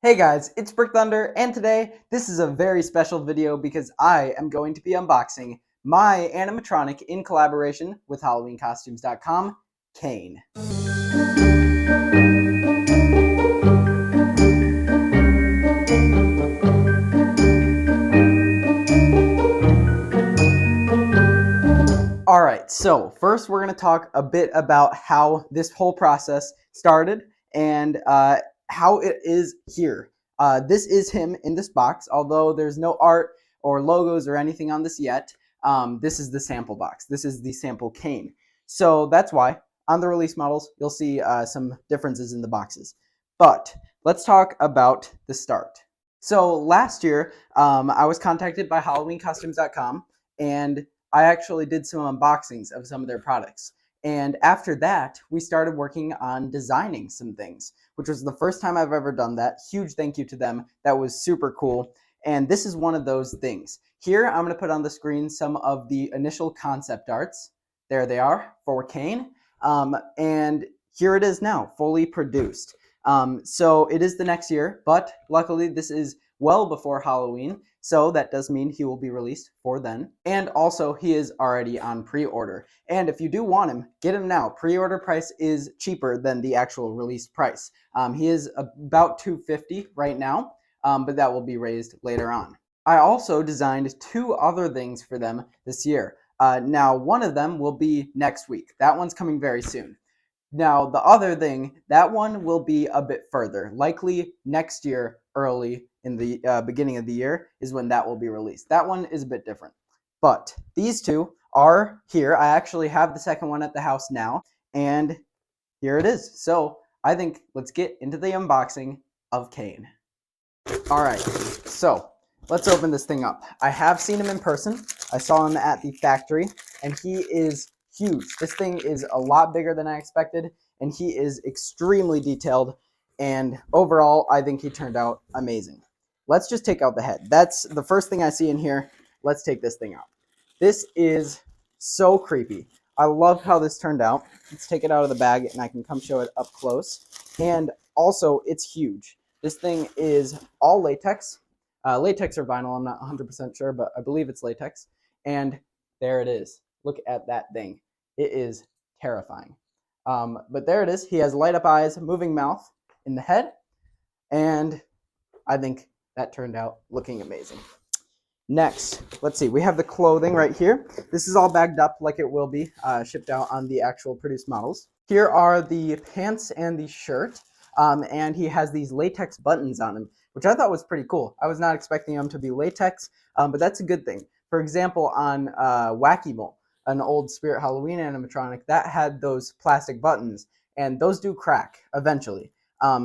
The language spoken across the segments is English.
Hey guys, it's Brick Thunder, and today this is a very special video because I am going to be unboxing my animatronic in collaboration with HalloweenCostumes.com, Cain. Alright, so first we're going to talk a bit about how this whole process started and how it is here. This is him in this box, although there's no art or logos or anything on this yet. This is the sample box. This is the sample Cain. So that's why on the release models you'll see some differences in the boxes. But let's talk about the start. So last year I was contacted by HalloweenCostumes.com and I actually did some unboxings of some of their products. And after that, we started working on designing some things, which was the first time I've ever done that. Huge thank you to them. That was super cool. And this is one of those things. Here, I'm going to put on the screen some of the initial concept arts. There they are for Cain. And here it is now, fully produced. So it is the next year, but luckily this is well before Halloween. So that does mean he will be released for then. And also he is already on pre-order. And if you do want him, get him now. Pre-order price is cheaper than the actual release price. He is about $250 right now, but that will be raised later on. I also designed two other things for them this year. Now one of them will be next week. That one's coming very soon. Now the other thing, that one will be a bit further, likely next year early in the beginning of the year is when that will be released. That one is a bit different. But these two are here. I actually have the second one at the house now, and here it is. So I think let's get into the unboxing of Cain. All right, so let's open this thing up. I have seen him in person. I saw him at the factory, and he is huge. This thing is a lot bigger than I expected, and he is extremely detailed, and overall, I think he turned out amazing. Let's just take out the head. That's the first thing I see in here. Let's take this thing out. This is so creepy. I love how this turned out. Let's take it out of the bag, and I can come show it up close. And also, it's huge. This thing is all latex. Latex or vinyl, I'm not 100% sure, but I believe it's latex. And there it is. Look at that thing. It is terrifying. But there it is. He has light up eyes, moving mouth in the head. And I think that turned out looking amazing. Next, let's see. We have the clothing right here. This is all bagged up like it will be shipped out on the actual produced models. Here are the pants and the shirt. And he has these latex buttons on him, which I thought was pretty cool. I was not expecting them to be latex, but that's a good thing. For example, on Wacky-Mole, an old Spirit Halloween animatronic, that had those plastic buttons, and those do crack eventually.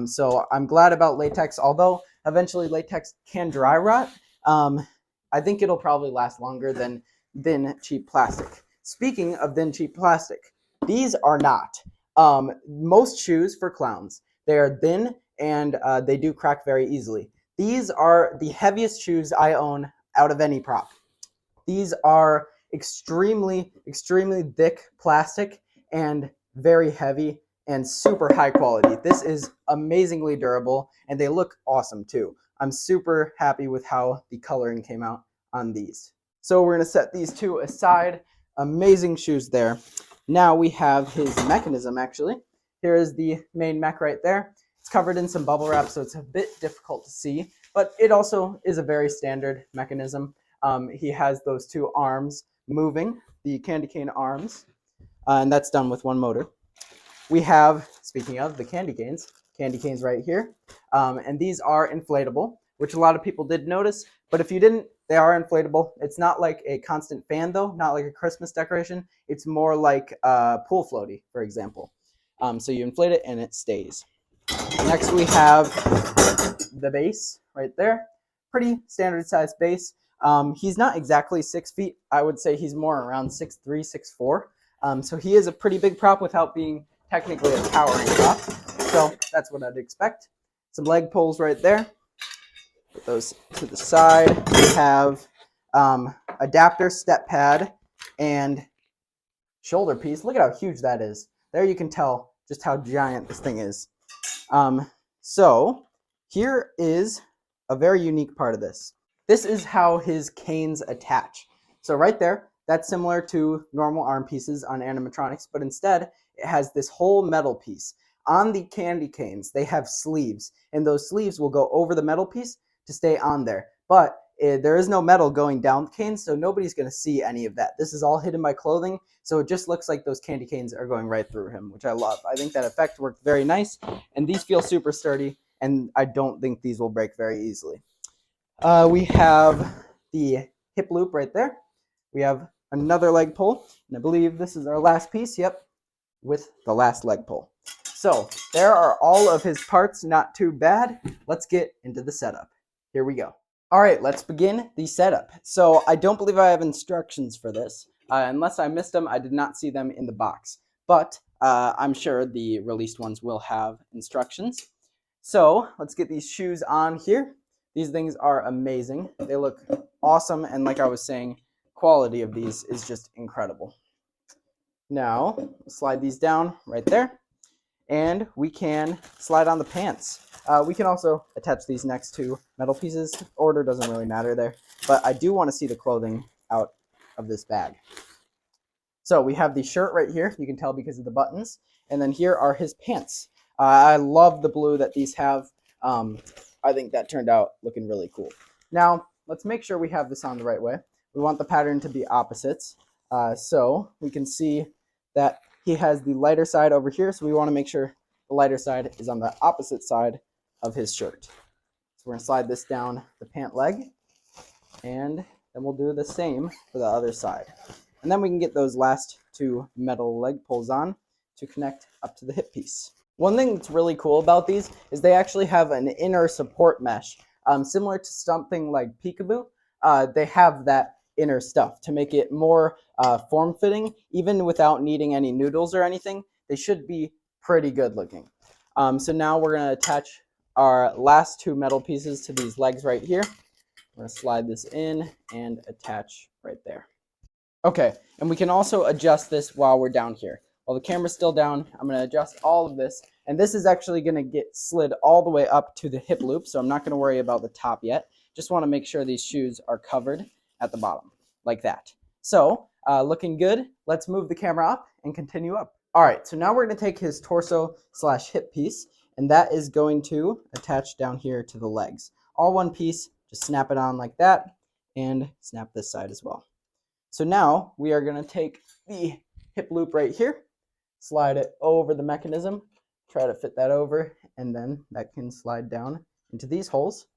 So I'm glad about latex, although eventually latex can dry rot. I think it'll probably last longer than thin, cheap plastic. Speaking of thin, cheap plastic, these are not. Most shoes for clowns, they are thin and they do crack very easily. These are the heaviest shoes I own out of any prop. These are extremely, extremely thick plastic and very heavy and super high quality. This is amazingly durable and they look awesome too. I'm super happy with how the coloring came out on these. So we're gonna set these two aside. Amazing shoes there. Now we have his mechanism actually. Here is the main mech right there. It's covered in some bubble wrap, so it's a bit difficult to see, but it also is a very standard mechanism. He has those two arms moving, the candy cane arms, and that's done with one motor. We have, speaking of the candy canes right here, and these are inflatable, which a lot of people did notice, but if you didn't, they are inflatable. It's not like a constant fan though, not like a Christmas decoration. It's more like a pool floaty, for example. So you inflate it and it stays. Next we have the base right there. Pretty standard sized base. He's not exactly 6 feet. I would say he's more around 6'3", 6'4". So he is a pretty big prop without being technically a towering prop. So that's what I'd expect. Some leg pulls right there. Put those to the side. We have adapter, step pad, and shoulder piece. Look at how huge that is. There you can tell just how giant this thing is. So here is a very unique part of this. This is how his canes attach. So right there, that's similar to normal arm pieces on animatronics, but instead it has this whole metal piece. On the candy canes, they have sleeves, and those sleeves will go over the metal piece to stay on there. But there is no metal going down the canes, so nobody's going to see any of that. This is all hidden by clothing, so it just looks like those candy canes are going right through him, which I love. I think that effect worked very nice, and these feel super sturdy, and I don't think these will break very easily. We have the hip loop right there. We have another leg pull, and I believe this is our last piece, yep, with the last leg pull. So there are all of his parts, not too bad. Let's get into the setup. Here we go. All right, let's begin the setup. So I don't believe I have instructions for this. Unless I missed them, I did not see them in the box. But I'm sure the released ones will have instructions. So let's get these shoes on here. These things are amazing. They look awesome, and like I was saying, quality of these is just incredible. Now, slide these down right there, and we can slide on the pants. We can also attach these next to metal pieces. Order doesn't really matter there, but I do want to see the clothing out of this bag. So we have the shirt right here. You can tell because of the buttons. And then here are his pants. I love the blue that these have. I think that turned out looking really cool. Now, let's make sure we have this on the right way. We want the pattern to be opposites. So we can see that he has the lighter side over here. So we want to make sure the lighter side is on the opposite side of his shirt. So we're going to slide this down the pant leg. And then we'll do the same for the other side. And then we can get those last two metal leg pulls on to connect up to the hip piece. One thing that's really cool about these is they actually have an inner support mesh. Similar to something like Peekaboo, they have that inner stuff to make it more form-fitting. Even without needing any noodles or anything, they should be pretty good looking. So now we're going to attach our last two metal pieces to these legs right here. We're going to slide this in and attach right there. Okay, and we can also adjust this while we're down here. While the camera's still down, I'm going to adjust all of this. And this is actually going to get slid all the way up to the hip loop, so I'm not going to worry about the top yet. Just want to make sure these shoes are covered at the bottom, like that. So, looking good. Let's move the camera up and continue up. All right, so now we're going to take his torso / hip piece, and that is going to attach down here to the legs. All one piece, just snap it on like that, and snap this side as well. So now we are going to take the hip loop right here, slide it over the mechanism, try to fit that over, and then that can slide down into these holes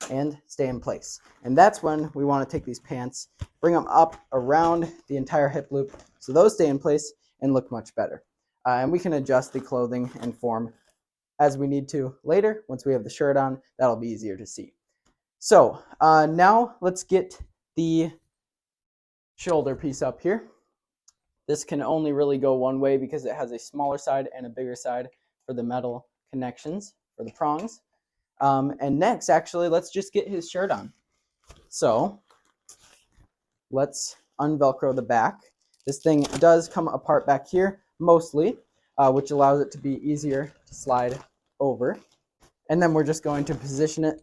and stay in place. And that's when we want to take these pants, bring them up around the entire hip loop so those stay in place and look much better. And we can adjust the clothing and form as we need to later. Once we have the shirt on, that'll be easier to see. So now let's get the shoulder piece up here. This can only really go one way because it has a smaller side and a bigger side for the metal connections for the prongs. And next, actually, let's just get his shirt on. So let's unvelcro the back. This thing does come apart back here mostly, which allows it to be easier to slide over. And then we're just going to position it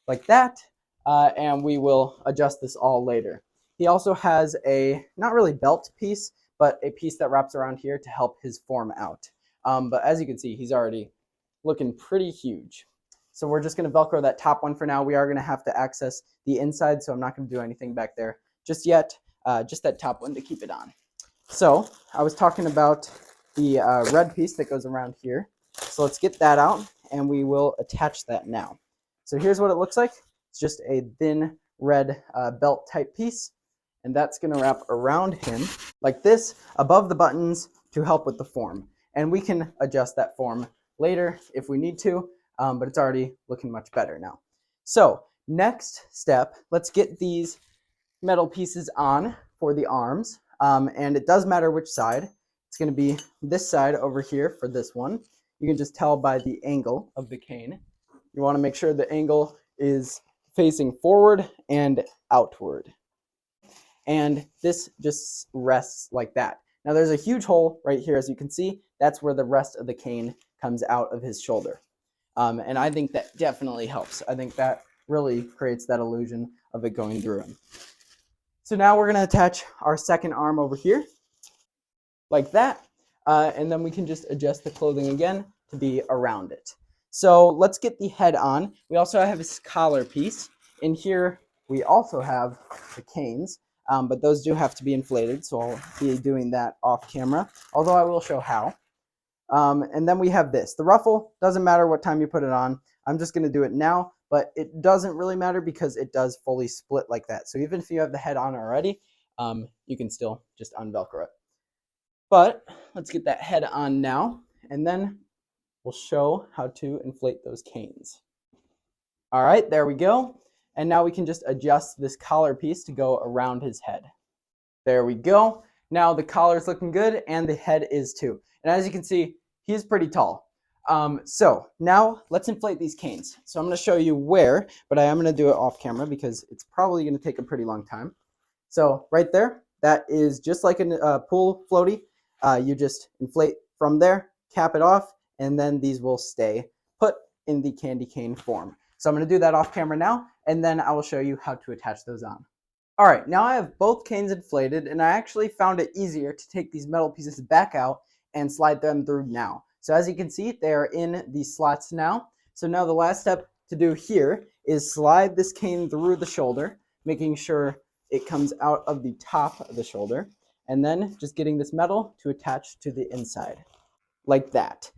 like that, and we will adjust this all later. He also has a, not really belt piece, but a piece that wraps around here to help his form out. But as you can see, he's already looking pretty huge. So we're just going to Velcro that top one for now. We are going to have to access the inside, so I'm not going to do anything back there just yet, just that top one to keep it on. So I was talking about the red piece that goes around here. So let's get that out, and we will attach that now. So here's what it looks like. It's just a thin red belt type piece, and that's going to wrap around him like this above the buttons to help with the form. And we can adjust that form later if we need to, but it's already looking much better now. So next step, let's get these metal pieces on for the arms, and it does matter which side. It's going to be this side over here for this one. You can just tell by the angle of the cane. You want to make sure the angle is facing forward and outward. And this just rests like that. Now there's a huge hole right here, as you can see. That's where the rest of the cane comes out of his shoulder. And I think that definitely helps. I think that really creates that illusion of it going through him. So now we're going to attach our second arm over here like that. And then we can just adjust the clothing again to be around it. So let's get the head on. We also have his collar piece. In here, we also have the canes, but those do have to be inflated, so I'll be doing that off camera, although I will show how. And then we have this. The ruffle, doesn't matter what time you put it on. I'm just going to do it now, but it doesn't really matter because it does fully split like that. So even if you have the head on already, you can still just unvelcro it. But let's get that head on now, and then we'll show how to inflate those canes. All right, there we go. And now we can just adjust this collar piece to go around his head. There we go. Now the collar is looking good and the head is too. And as you can see, he's pretty tall. So now let's inflate these canes. So I'm going to show you where, but I am going to do it off camera because it's probably going to take a pretty long time. So right there, that is just like a pool floaty. You just inflate from there, cap it off, and then these will stay put in the candy cane form. So I'm going to do that off camera now, and then I will show you how to attach those on. All right, now I have both canes inflated, and I actually found it easier to take these metal pieces back out and slide them through now. So as you can see, they are in these slots now. So now the last step to do here is slide this cane through the shoulder, making sure it comes out of the top of the shoulder, and then just getting this metal to attach to the inside, like that.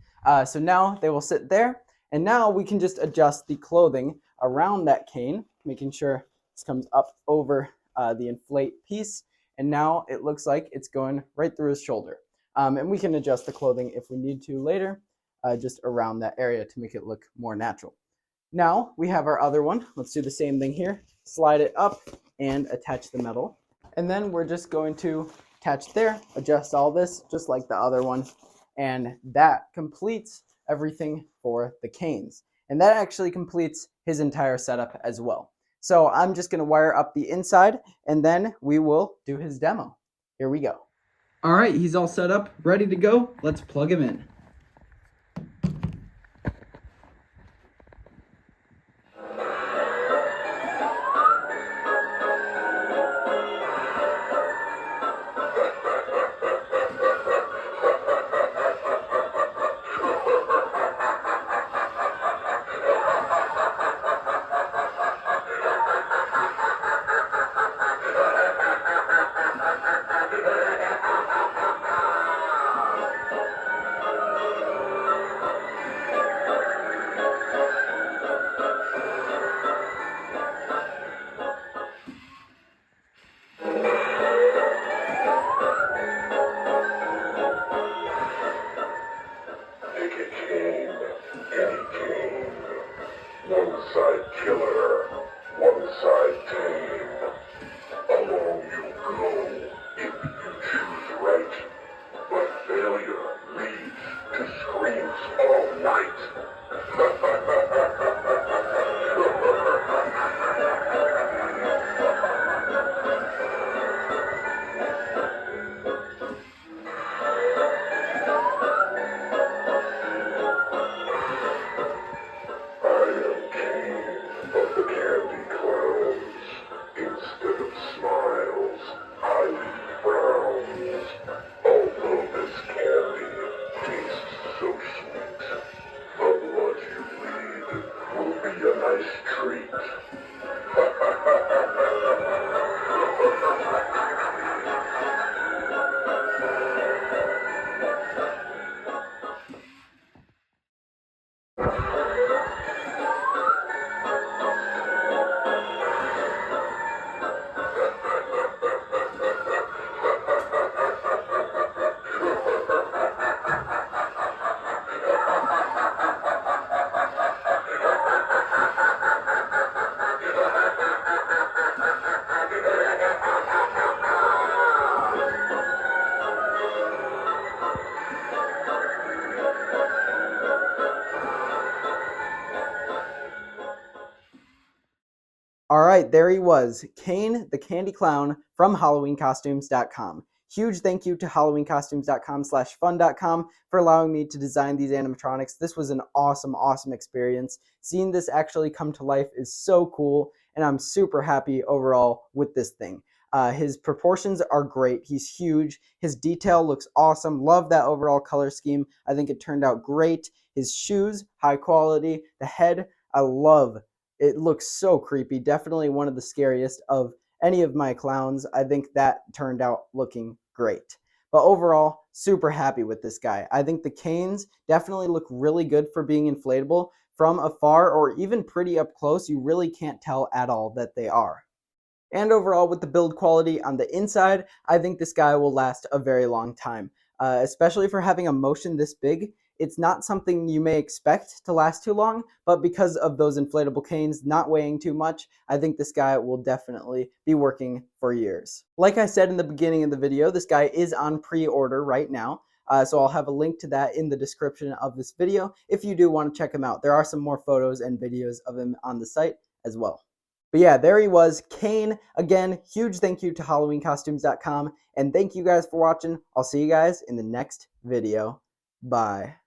So now they will sit there, and now we can just adjust the clothing around that cane, making sure this comes up over the inflate piece, and now it looks like it's going right through his shoulder. And we can adjust the clothing if we need to later, just around that area to make it look more natural. Now we have our other one. Let's do the same thing here. Slide it up and attach the metal. And then we're just going to attach there, adjust all this just like the other one. And that completes everything for the canes. And that actually completes his entire setup as well. So I'm just going to wire up the inside, and then we will do his demo. Here we go. All right, he's all set up, ready to go. Let's plug him in. One side killer, one side tame. Along you go if you choose right. But failure leads to screams all night. All right, there he was, Cain the Candy Clown from HalloweenCostumes.com. huge thank you to halloweencostumes.com/fun.com for allowing me to design these animatronics. This was an awesome experience. Seeing this actually come to life is so cool, and I'm super happy overall with this thing. His proportions are great. He's huge. His detail looks awesome. Love that overall color scheme. I think it turned out great. His shoes, high quality. The head, I love. It looks so creepy. Definitely one of the scariest of any of my clowns. I think that turned out looking great. But overall, super happy with this guy. I think the canes definitely look really good for being inflatable. From afar or even pretty up close, you really can't tell at all that they are. And overall, with the build quality on the inside, I think this guy will last a very long time. Especially for having a motion this big, it's not something you may expect to last too long, but because of those inflatable canes not weighing too much, I think this guy will definitely be working for years. Like I said in the beginning of the video, this guy is on pre-order right now. So I'll have a link to that in the description of this video if you do want to check him out. There are some more photos and videos of him on the site as well. But yeah, there he was, Cain. Again, huge thank you to HalloweenCostumes.com, and thank you guys for watching. I'll see you guys in the next video. Bye.